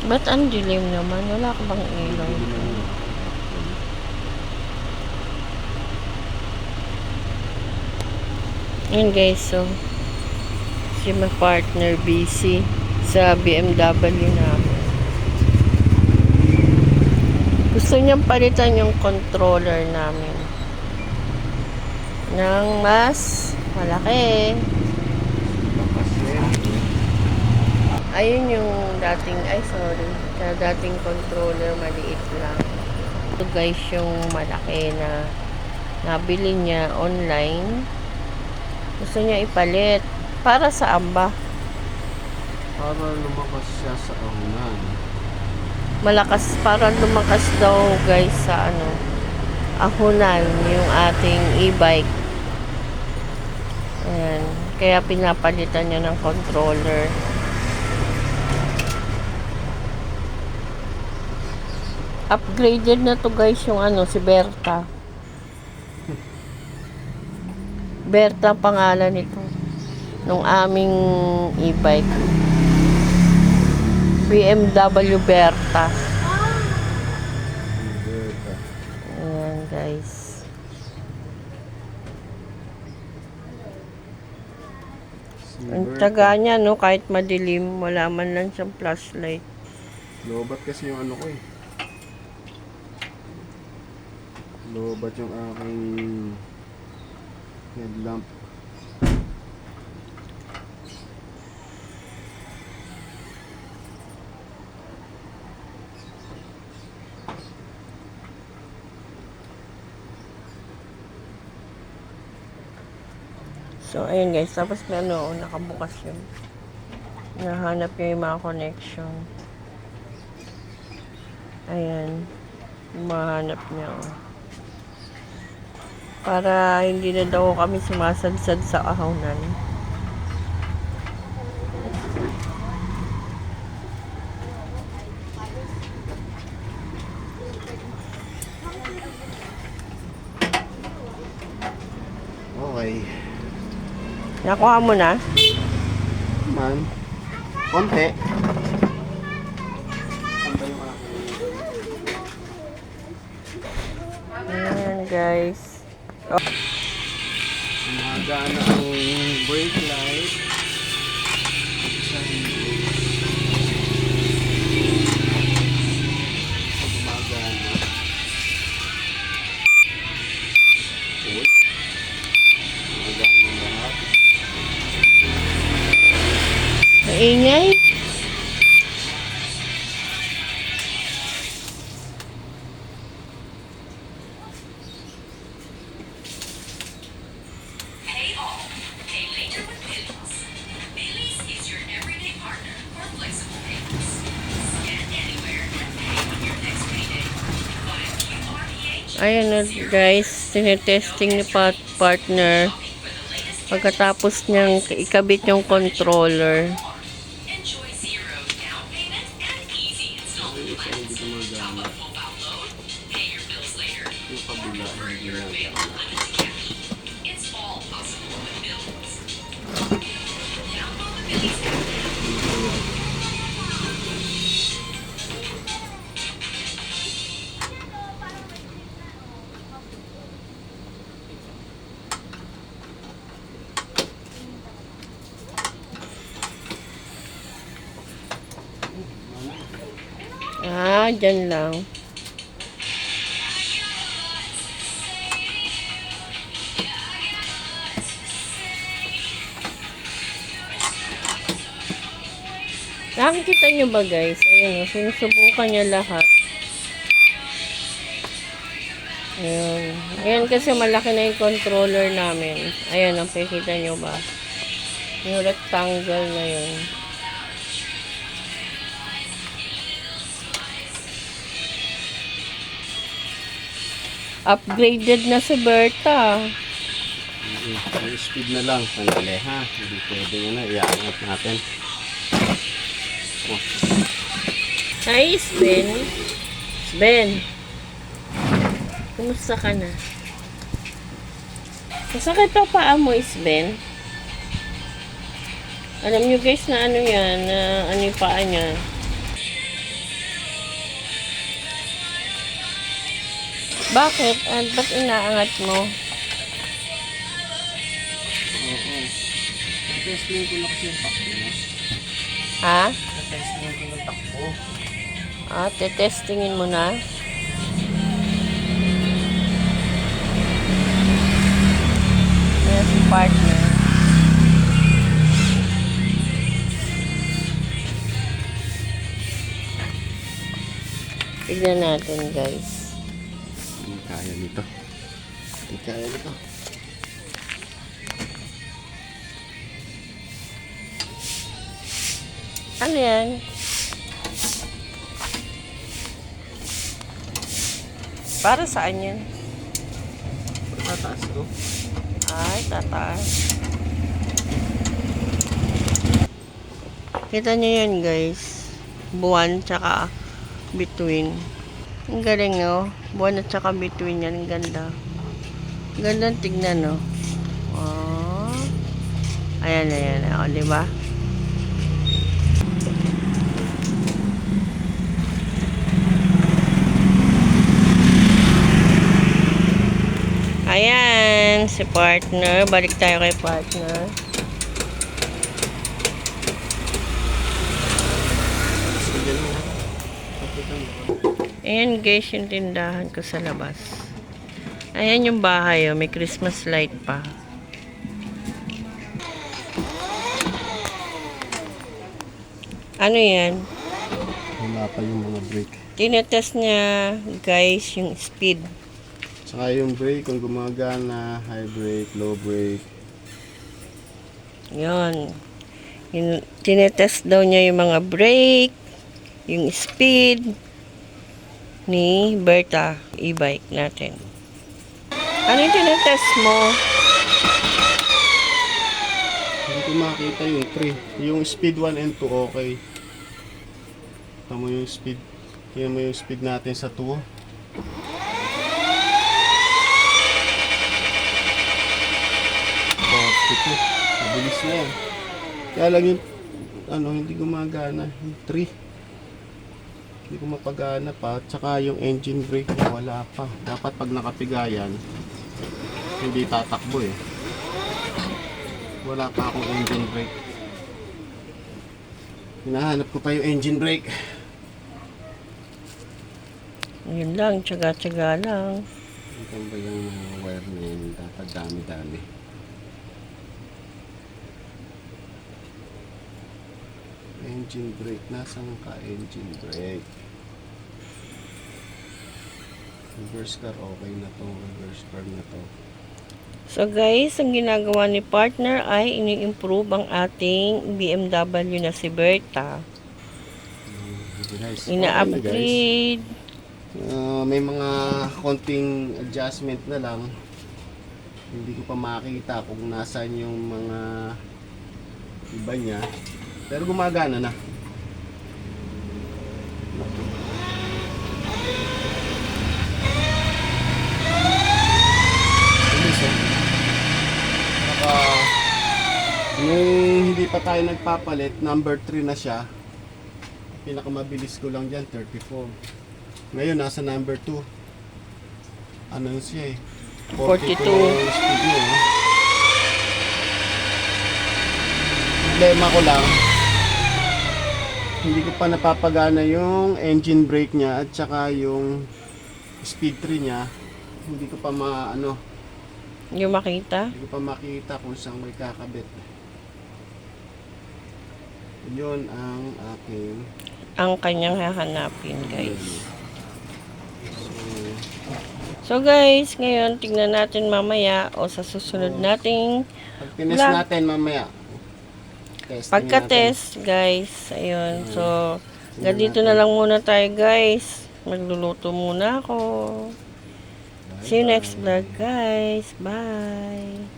Ba't ang dilim naman? Wala ka bang ilaw? Yun guys, so si my partner busy sa BMW namin. Gusto niyang palitan yung controller namin ng mas malaki. Ayun yung dating, dating controller maliit lang. Ito guys yung malaki na nabili niya online. Gusto niya ipalit. Para saan ba? Para lumakas siya sa ahunan. Malakas, para lumakas daw guys sa ahunan yung ating e-bike. Ayan. Kaya pinapalitan niya ng controller. Upgraded na to guys yung si Berta. Berta pangalan nito. Nung aming e-bike. BMW Berta. Ayan guys. Ang taga niya kahit madilim, wala man lang siyang flashlight. Lobat kasi yung ko eh. Lobat yung aking headlamp. So, ayun guys. Tapos may nakabukas yun. Nahanap niya yung mga connection. Ayan. Mahanap niya. Para hindi na daw kami sumasadsad sa ahunan. Okay. Nakuha mo na? Man. Konti. Ayan guys. Oh. Gumagana ang brake light. Gumagana. Cool. Gumagana lahat. Maingay. Ayan na guys, tinetesting ni partner pagkatapos niyang ikabit yung controller. Hindi gumagana. Yung kabila hindi gumagana. Dyan lang. Nakikita nyo ba guys? Ayan sinusubukan niya lahat. Ayan. Ayan kasi malaki na yung controller namin. Ayan, nakikita nyo ba? Yung rectangle na yun. Upgraded na si Berta. Speed na lang. Sandali ha. Hindi pwede na. Iangat natin. Oh. Hi, Sven. Sven. Kumusta ka na? Masakit pa paa mo, Sven? Alam nyo guys na yan, na yung paa niya. Bakit? Ba't inaangat mo? Oo. Testing ko na kasi yung takbo niya. Ha? Testing ko ng takbo. Tetestingin mo na? Ayan si partner. Tignan natin, guys. Hindi kaya nito. Hindi kaya nito. Ano yan? Para saan yan? Tataas ko. Ay, tataas. Kita nyo yan, guys. Buwan tsaka between. Ang galing, no? Buwan at tsaka between yan. Ang ganda. Ang ganda tignan, no? Oh. Ayan, ayan. O, diba? Ayan, si partner. Balik tayo kay partner. Ayan guys, yung tindahan ko sa labas. Ayan yung bahay, oh. May Christmas light pa. Ano yan? Wala pa yung mga brake. Tinetest niya, guys, yung speed. Saka yung brake, kung gumagana, high brake, low brake. Yun. Tinetest daw niya yung mga brake, yung speed ni Berta e-bike natin. Ano yung tinetest mo? Hindi ko makita yung 3. Yung speed 1 and 2 okay. Tama yung speed. Tingnan mo yung speed natin sa 2. 42. Mabilis na yan. Kaya lang yung hindi gumagana. Yung 3. Hindi ko mapagana pa. Tsaka yung engine brake niya wala pa. Dapat pag nakapigayan, hindi tatakbo eh. Wala pa akong engine brake. Hinahanap ko pa yung engine brake. Yun lang, tsaga-tsaga lang. Ito ba yung wire na yun? Dapat dami-dami. Engine brake. Nasaan ka engine brake? Reverse car. Okay na to. Reverse car na to. So guys, ang ginagawa ni partner ay ini-improve ang ating BMW na si Berta. Guys, Ina-upgrade. May mga konting adjustment na lang. Hindi ko pa makita kung nasaan yung mga iba niya. Pero gumagana na. Nung hindi pa tayo nagpapalit, number 3 na siya. Pinakamabilis ko lang dyan, 34. Ngayon, nasa number 2. Ano siya eh? 42. Speed niya. Problema ko lang, hindi ko pa napapagana yung engine brake niya at saka yung speed 3 niya. Hindi ko pa Yung makita? hindi ko pa makita kung saan may kakabit. Yun ang aking Ang kanyang hahanapin, guys. So guys, ngayon tingnan natin mamaya o sa susunod nating pag test vlog. natin mamaya. Testing Pagka-test, guys. Ayun. So, ganito na lang muna tayo, guys. Magluluto muna ako. See you next vlog, guys. Bye.